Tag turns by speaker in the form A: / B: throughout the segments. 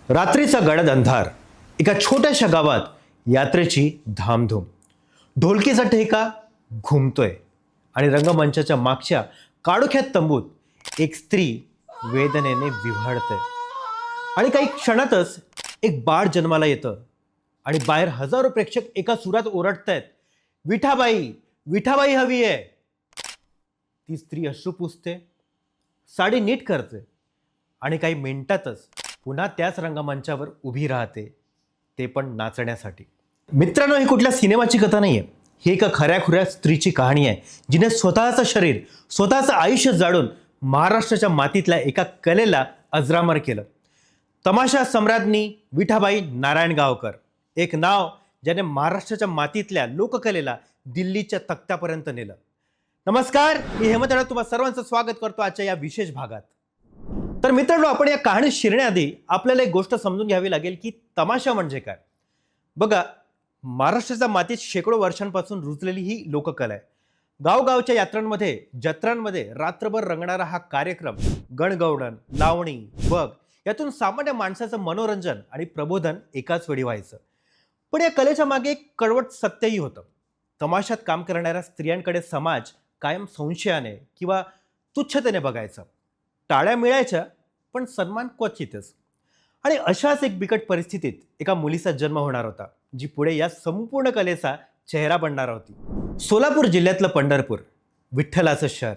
A: रात्रीचा गडद अंधार, एका छोट्याशा गावात यात्रेची धामधूम. ढोलकीचा ठेका घुमतोय आणि रंगमंचाच्या मागच्या काळोख्यात तंबूत एक स्त्री वेदनेने विव्हाळते. आणि काही क्षणातच एक बाळ जन्माला येतं आणि बाहेर हजारो प्रेक्षक एका सुरात ओरडतायत, विठाबाई, विठाबाई हवी आहे. ती स्त्री अश्रू पुसते, साडी नीट करते आणि काही मिनिटातच पुन्हा त्याच रंगमंचावर उभी राहते, ते पण नाचण्यासाठी. मित्रांनो, ही कुठल्या सिनेमाची कथा नाहीये. ही एका खऱ्याखुऱ्या स्त्रीची कहाणी आहे, जिने स्वतःचं शरीर, स्वतःचं आयुष्य जाळून महाराष्ट्राच्या मातीतल्या एका कलेला अजरामर केलं. तमाशा सम्राज्ञी विठाबाई नारायणगावकर, एक नाव ज्याने महाराष्ट्राच्या मातीतल्या लोककलेला दिल्लीच्या तख्त्यापर्यंत नेलं. नमस्कार, मी हेमंत राणा तुम्हा सर्वांचं स्वागत करतो आजच्या या विशेष भागात. तर मित्रांनो, आपण या कहाणीत शिरण्याआधी आपल्याला एक गोष्ट समजून घ्यावी लागेल की तमाशा म्हणजे काय. बघा, महाराष्ट्राच्या मातीत शेकडो वर्षांपासून रुजलेली ही लोककला आहे. गावगावच्या यात्रांमध्ये, जत्रांमध्ये रात्रभर रंगणारा हा कार्यक्रम, गणगौडण, लावणी, बग यातून सामान्य माणसाचं मनोरंजन आणि प्रबोधन एकाच वेळी व्हायचं. पण या कलेच्या मागे एक कडवट सत्यही होतं. तमाशात काम करणाऱ्या स्त्रियांकडे समाज कायम संशयाने किंवा तुच्छतेने बघायचा. टाळ्या मिळायच्या, पण सन्मान क्वचितच. आणि अशाच एक बिकट परिस्थितीत एका मुलीचा जन्म होणार होता, जी पुढे या संपूर्ण कलेचा चेहरा बनणार होती. सोलापूर जिल्ह्यातलं पंढरपूर, विठ्ठलाचं शहर.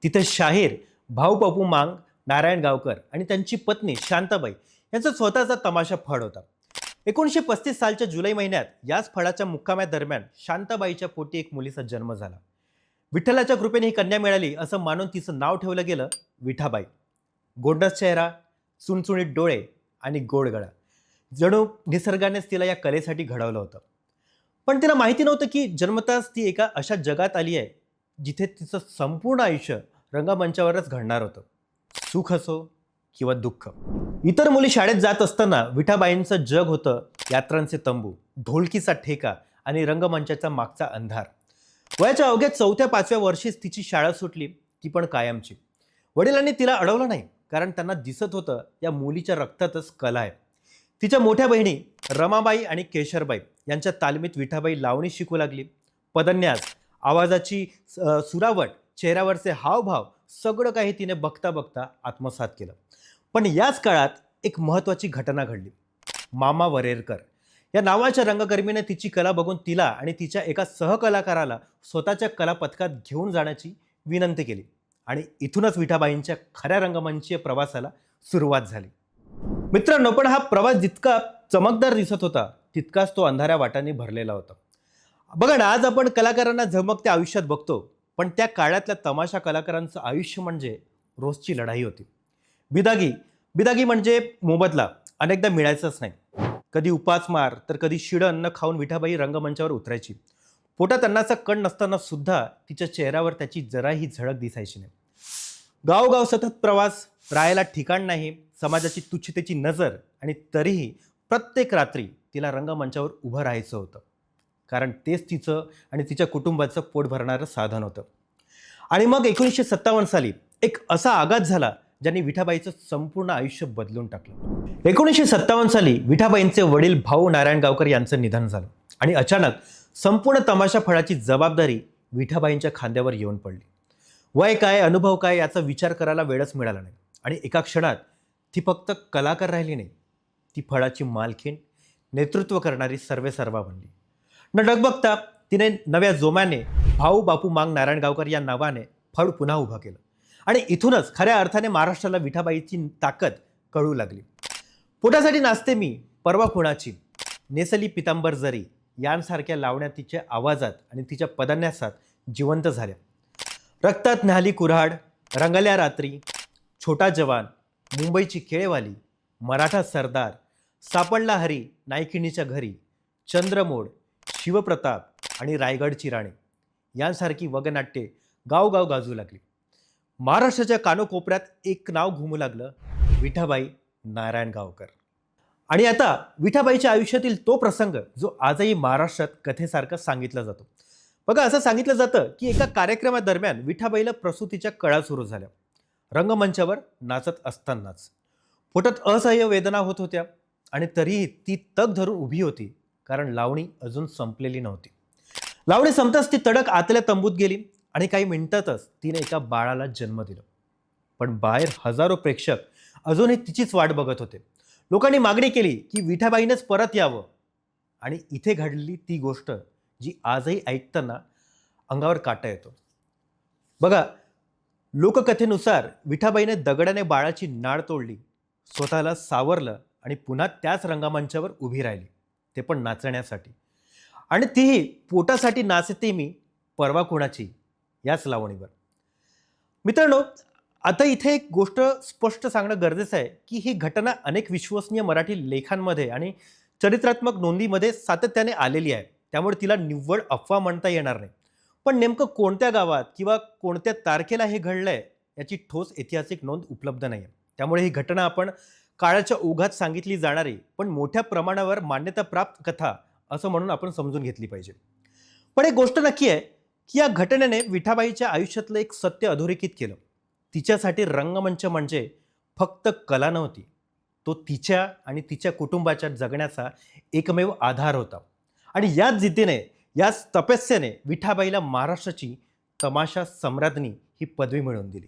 A: तिथे शाहीर भाऊ बापू मांग नारायणगावकर आणि त्यांची पत्नी शांताबाई यांचा स्वतःचा तमाशा फळ होता. 1935 सालच्या जुलै महिन्यात याच फळाच्या मुक्काम्यादरम्यान शांताबाईच्या पोटी एक मुलीचा जन्म झाला. विठ्ठलाच्या कृपेने ही कन्या मिळाली असं मानून तिचं नाव ठेवलं गेलं विठाबाई. गोंडस चेहरा, चुणचुणीत डोळे आणि गोड गळा, जणू निसर्गानेच तिला या कलेसाठी घडवलं होतं. पण तिला माहिती नव्हतं की जन्मताच ती एका अशा जगात आली आहे जिथे तिचं संपूर्ण आयुष्य रंगमंचावरच घडणार होतं, सुख असो किंवा दुःख. इतर मुली शाळेत जात असताना विठाबाईंचं जग होतं यात्रांचे तंबू, ढोलकीचा ठेका आणि रंगमंचाचा मागचा अंधार. वयाच्या अवघ्या 4-5व्या वर्षीच तिची शाळा सुटली, ती पण कायमची. वडिलांनी तिला अडवलं नाही, कारण त्यांना दिसत होतं या मुलीच्या रक्तातच कला आहे. तिच्या मोठ्या बहिणी रमाबाई आणि केशरबाई यांच्या तालमीत विठाबाई लावणी शिकू लागली. पदन्यास, आवाजाची सुरावट, चेहऱ्यावरचे हावभाव सगळं काही तिने बघता बघता आत्मसात केलं. पण याच काळात एक महत्त्वाची घटना घडली. मामा वरेरकर या नावाच्या रंगकर्मीने तिची कला बघून तिला आणि तिच्या एका सहकलाकाराला स्वतःच्या कला पथकात घेऊन जाण्याची विनंती केली. आणि इथूनच विठाबाईंच्या खऱ्या रंगमंचीय प्रवासाला सुरुवात झाली. मित्रांनो, पण हा प्रवास जितका चमकदार दिसत होता, तितकाच तो अंधाऱ्या वाटांनी भरलेला होता. बघा ना, आज आपण कलाकारांना झगमगत्या आयुष्यात बघतो, पण त्या काळातल्या तमाशा कलाकारांचं आयुष्य म्हणजे रोजची लढाई होती. बिदागी बिदागी म्हणजे मोबदला अनेकदा मिळायचाच नाही. कधी उपासमार तर कधी शिळं अन्न खाऊन विठाबाई रंगमंचावर उतरायची. पोटात अन्नाचा कण नसताना सुद्धा तिच्या चेहऱ्यावर त्याची जराही झळक दिसायची नाही. गावगाव सतत प्रवास, राहायला ठिकाण नाही, समाजाची तुच्छतेची नजर, आणि तरीही प्रत्येक रात्री तिला रंगमंचावर उभं राहायचं होतं, कारण तेच तिचं आणि तिच्या कुटुंबाचं पोट भरणारं साधन होतं. आणि मग 1957 साली एक असा आघात झाला ज्यांनी विठाबाईचं संपूर्ण आयुष्य बदलून टाकलं. 1957 साली विठाबाईंचे वडील भाऊ नारायणगावकर यांचं निधन झालं आणि अचानक संपूर्ण तमाशा फळाची जबाबदारी विठाबाईंच्या खांद्यावर येऊन पडली. वय काय, अनुभव काय याचा विचार करायला वेळच मिळाला नाही. आणि एका क्षणात ती फक्त कलाकार राहिली नाही, ती फळाची मालकीण, नेतृत्व करणारी सर्वेसर्वा बनली. न डगबगता तिने नव्या जोमाने भाऊ बापू मांग नारायणगावकर या नावाने फळ पुन्हा उभं केलं. आणि इथूनच खऱ्या अर्थाने महाराष्ट्राला विठाबाईची ताकद कळू लागली. पोटासाठी नाचते मी, परवा कुणाची, नेसली पितांबर जरी यांसारख्या लावण्या तिच्या आवाजात आणि तिच्या पदन्यासात जिवंत झाल्या. रक्तात न्हाली कुऱ्हाड, रंगल्या रात्री, छोटा जवान, मुंबईची केळेवाली, मराठा सरदार, सापडला हरी नायकिणीच्या घरी, चंद्रमोड, शिवप्रताप आणि रायगडची राणी यांसारखी वगनाट्ये गावगाव गाजू लागली. महाराष्ट्राच्या कानोकोपऱ्यात एक नाव घुमू लागलं, विठाबाई नारायणगावकर. आणि आता विठाबाईच्या आयुष्यातील तो प्रसंग जो आजही महाराष्ट्रात कथेसारखं सांगितला जातो. बघा, असं सांगितलं जातं की एका कार्यक्रमादरम्यान विठाबाईला प्रसूतीच्या कळा सुरू झाल्या. रंगमंचावर नाचत असतानाच पोटात असह्य वेदना होत होत्या. आणि तरीही ती तग धरून उभी होती, कारण लावणी अजून संपलेली नव्हती. लावणी संपताच ती तडक आतल्या तंबूत गेली आणि काही मिनिटातच तिने एका बाळाला जन्म दिला. पण बाहेर हजारो प्रेक्षक अजूनही तिचीच वाट बघत होते. लोकांनी मागणी केली की विठाबाईनंच परत यावं. आणि इथे घडली ती गोष्ट जी आजही ऐकताना अंगावर काटा येतो. बघा, लोककथेनुसार विठाबाईने दगडाने बाळाची नाळ तोडली, स्वतःला सावरलं आणि पुन्हा त्याच रंगमंचावर उभी राहिली, ते पण नाचण्यासाठी. आणि तीही पोटासाठी नाचते मी, परवा कोणाची, याच लावणीवर. मित्रांनो, आता इथे एक गोष्ट स्पष्ट सांगणं गरजेचं आहे की ही घटना अनेक विश्वसनीय मराठी लेखांमध्ये आणि चरित्रात्मक नोंदीमध्ये सातत्याने आलेली आहे. त्यामुळे तिला निव्वळ अफवा म्हणता येणार नाही. पण नेमकं कोणत्या गावात किंवा कोणत्या तारखेला हे घडलंय याची ठोस ऐतिहासिक नोंद उपलब्ध नाही आहे. त्यामुळे ही घटना आपण काळाच्या ओघात सांगितली जाणारी पण मोठ्या प्रमाणावर मान्यताप्राप्त कथा असं म्हणून आपण समजून घेतली पाहिजे. पण एक गोष्ट नक्की आहे की या घटनेने विठाबाईच्या आयुष्यातलं एक सत्य अधोरेखित केलं. तिच्यासाठी रंगमंच म्हणजे फक्त कला नव्हती, तो तिच्या आणि तिच्या कुटुंबाच्या जगण्याचा एकमेव आधार होता. आणि याच जिद्दीने, याच तपस्येने विठाबाईला महाराष्ट्राची तमाशा सम्राज्ञी ही पदवी मिळवून दिली.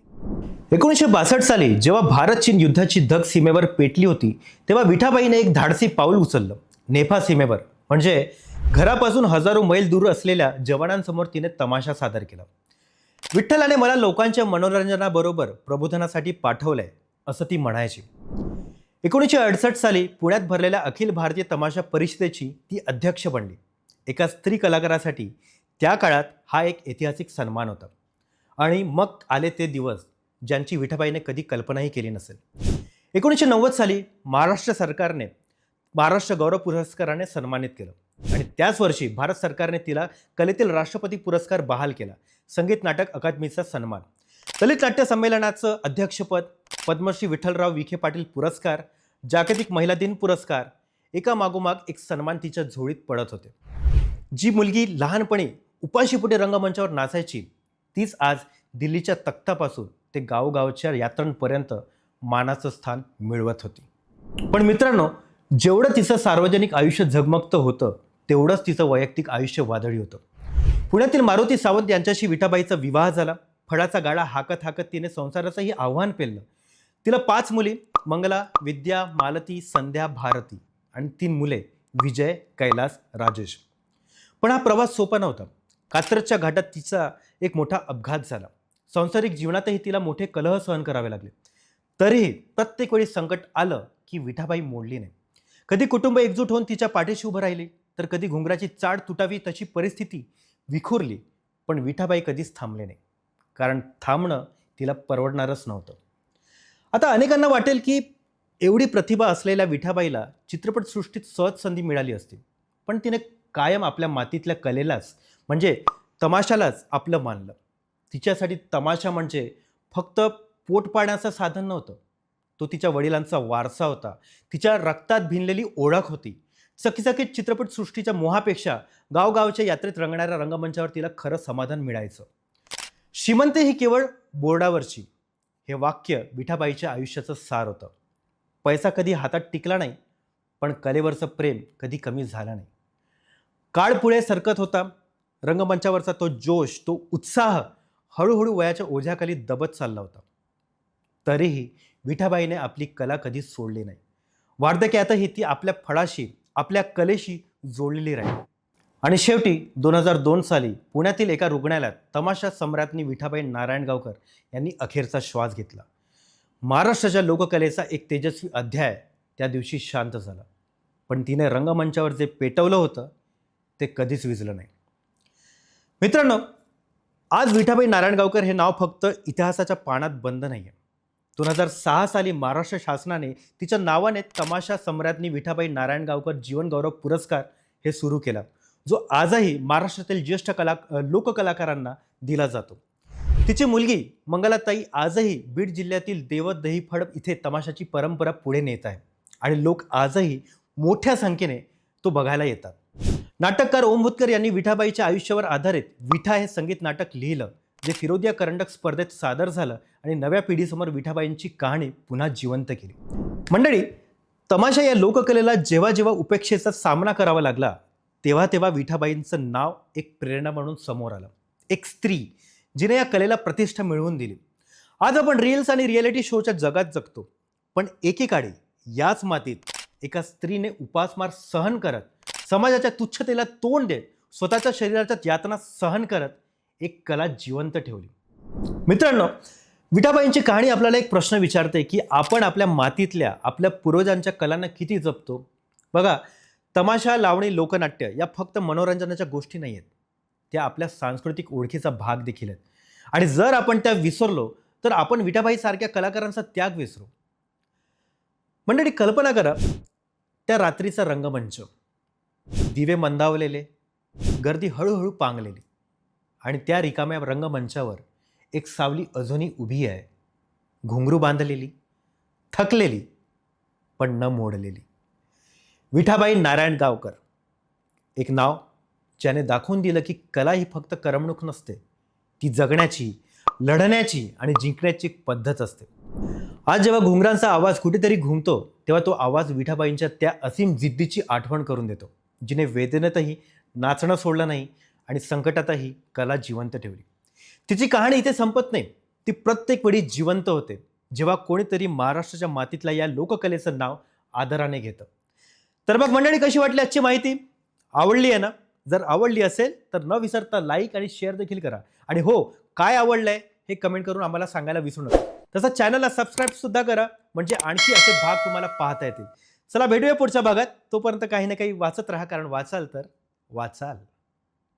A: 1962 साली जेव्हा भारत चीन युद्धाची धग सीमेवर पेटली होती, तेव्हा विठाबाईने एक धाडसी पाऊल उचललं. नेपा सीमेवर म्हणजे घरापासून हजारो मैल दूर असलेल्या जवानांसमोर तिने तमाशा सादर केला. विठ्ठलाने मला लोकांच्या मनोरंजनाबरोबर प्रबोधनासाठी पाठवलंय, असं ती म्हणायची. 1968 साली पुण्यात भरलेल्या अखिल भारतीय तमाशा परिषदेची ती अध्यक्ष बनली. एका स्त्री कलाकारासाठी त्या काळात हा एक ऐतिहासिक सन्मान होता. आणि मग आले ते दिवस ज्यांची विठाबाईने कधी कल्पनाही केली नसेल. 1990 साली महाराष्ट्र सरकारने महाराष्ट्र गौरव पुरस्काराने सन्मानित केलं आणि त्याच वर्षी भारत सरकारने तिला कलेतील राष्ट्रपती पुरस्कार बहाल केला. संगीत नाटक अकादमीचा सन्मान, ललित नाट्य संमेलनाचं अध्यक्षपद, पद्मश्री विठ्ठलराव विखे पाटील पुरस्कार, जागतिक महिला दिन पुरस्कार, एका मागोमाग एक सन्मान तिच्या झोळीत पडत होते. जी मुलगी लहानपणी उपाशीपोटी रंगमंचावर नाचायची, तीच आज दिल्लीच्या तख्तापासून ते गावगावच्या यात्रांपर्यंत मानाचं स्थान मिळवत होती. पण मित्रांनो, जेवढं तिचं सार्वजनिक आयुष्य झगमगतं होतं, तेवढंच तिचं वैयक्तिक आयुष्य वादळी होतं. पुण्यातील मारुती सावंत यांच्याशी विठाबाईचा विवाह झाला. फळाचा गाडा हाकत हाकत तिने संसाराचंही आव्हान पेललं. तिला 5 मुली, मंगला, विद्या, मालती, संध्या, भारती आणि 3 मुले, विजय, कैलास, राजेश. पण हा प्रवास सोपा नव्हता. कात्रजच्या घाटात तिचा एक मोठा अपघात झाला. सांसारिक जीवनातही तिला मोठे कलह सहन करावे लागले. तरीही प्रत्येक वेळी संकट आलं की विठाबाई मोडली नाही. कधी कुटुंब एकजूट होऊन तिच्या पाठीशी उभं राहिली, तर कधी घुंगराची चाड तुटावी तशी परिस्थिती विखुरली. पण विठाबाई कधीच थांबले नाही, कारण थांबणं तिला परवडणारच नव्हतं. आता अनेकांना वाटेल की एवढी प्रतिभा असलेल्या विठाबाईला चित्रपटसृष्टीत सहज संधी मिळाली असती, पण तिने कायम आपल्या मातीतल्या कलेलाच म्हणजे तमाशालाच आपलं मानलं. तिच्यासाठी तमाशा म्हणजे फक्त पोट पाण्याचं साधन नव्हतं, तो तिच्या वडिलांचा वारसा होता, तिच्या रक्तात भिनलेली ओळख होती. चकीचकीत चित्रपटसृष्टीच्या मोहापेक्षा गावगावच्या यात्रेत रंगणाऱ्या रंगमंचावर तिला खरं समाधान मिळायचं. श्रीमंती ही केवळ बोर्डावरची, हे वाक्य विठाबाईच्या आयुष्याचं सार होतं. पैसा कधी हातात टिकला नाही, पण कलेवरचं प्रेम कधी कमी झालं नाही. काळ पुढे सरकत होता. रंगमंचावरचा तो जोश, तो उत्साह हळूहळू वयाच्या ओझ्याखाली दबत चालला होता. तरीही विठाबाईने आपली कला कधीच सोडली नाही. वार्धक्यातही ती आपल्या फळाशी, आपल्या कलेशी जोडलेली राहिली. आणि शेवटी 2002 साली पुण्यातील एका रुग्णालयात तमाशा सम्राज्ञी विठाबाई नारायणगावकर यांनी अखेरचा श्वास घेतला. महाराष्ट्राच्या लोककलेचा एक तेजस्वी अध्याय त्या दिवशी शांत झाला. पण तिने रंगमंचावर जे पेटवलं होतं ते कधीच विझलं नाही. मित्रांनो, आज विठाबाई नारायणगावकर हे नाव फक्त इतिहासाच्या पानात बंद नाही आहे. 2006 साली महाराष्ट्र शासनाने तिच्या नावाने तमाशा सम्राज्ञी विठाबाई नारायणगावकर जीवनगौरव पुरस्कार हे सुरू केला, जो आजही महाराष्ट्रातील ज्येष्ठ लोककलाकारांना दिला जातो. तिची मुलगी मंगलाताई आजही बीड जिल्ह्यातील देवत दहीफळ इथे तमाशाची परंपरा पुढे नेत आहे आणि लोक आजही मोठ्या संख्येने तो बघायला येतात. नाटककार ओम भूतकर यांनी विठाबाईच्या आयुष्यावर आधारित विठा हे संगीत नाटक लिहिलं, जे फिरोदिया करंडक स्पर्धेत सादर झालं आणि नव्या पिढीसमोर विठाबाईंची कहाणी पुन्हा जिवंत केली. मंडळी, तमाशा या लोककलेला जेव्हा जेव्हा उपेक्षेचा सामना करावा लागला तेव्हा तेव्हा विठाबाईंचं नाव एक प्रेरणा म्हणून समोर आलं. एक स्त्री जिने या कलेला प्रतिष्ठा मिळवून दिली. आज आपण रील्स आणि रियालिटी शोच्या जगात जगतो, पण एकेकाळी याच मातीत एका स्त्रीने उपासमार सहन करत, समाजाच्या तुच्छतेला तोंड देत, स्वतःच्या शरीराच्या यातना सहन करत एक कला जिवंत ठेवली. मित्रांनो, विठाबाईंची कहाणी आपल्याला एक प्रश्न विचारते की आपण आपल्या मातीतल्या आपल्या पूर्वजांच्या कलांना किती जपतो. बघा, तमाशा, लावणी, लोकनाट्य या फक्त मनोरंजनाच्या गोष्टी नाही आहेत, त्या आपल्या सांस्कृतिक ओळखीचा भाग देखील आहेत. आणि जर आपण त्या विसरलो तर आपण विठाबाई सारख्या कलाकारांचा त्याग विसरू. मंडळी, कल्पना करा, त्या रात्रीचा रंगमंच, दिवे मंदावलेले, गर्दी हळूहळू पांगलेली, आणि त्या रिकाम्या रंगमंचावर एक सावली अजूनही उभी आहे, घुंगरू बांधलेली, थकलेली पण न मोडलेली. विठाबाई नारायण गावकर. एक नाव ज्याने दाखवून दिलं की कला ही फक्त करमणूक नसते, ती जगण्याची, लढण्याची आणि जिंकण्याची एक पद्धत असते. आज जेव्हा घुंगरांचा आवाज कुठेतरी घुमतो तेव्हा तो आवाज विठाबाईंच्या त्या असीम जिद्दीची आठवण करून देतो, जिने वेदनेतही नाचणं सोडलं नाही आणि संकटातही कला जिवंत ठेवली. तिची कहाणी इथे संपत नाही, ती प्रत्येक वेळी जिवंत होते जेव्हा कोणीतरी महाराष्ट्राच्या मातीतल्या या लोककलेचं नाव आदराने घेतं. तर मग मंडळी, कशी वाटली आजची माहिती? आवडली आहे ना? जर आवडली असेल तर न विसरता लाईक आणि शेअर देखील करा. आणि हो, काय आवडलंय हे कमेंट करून आम्हाला सांगायला विसरू नका. तसंच चॅनलला सबस्क्राईब सुद्धा करा, म्हणजे आणखी असे भाग तुम्हाला पाहता येतील. चला, भेटूया पुढच्या भागात. तोपर्यंत काही ना काही वाचत राहा, कारण वाचाल तर वाचाल.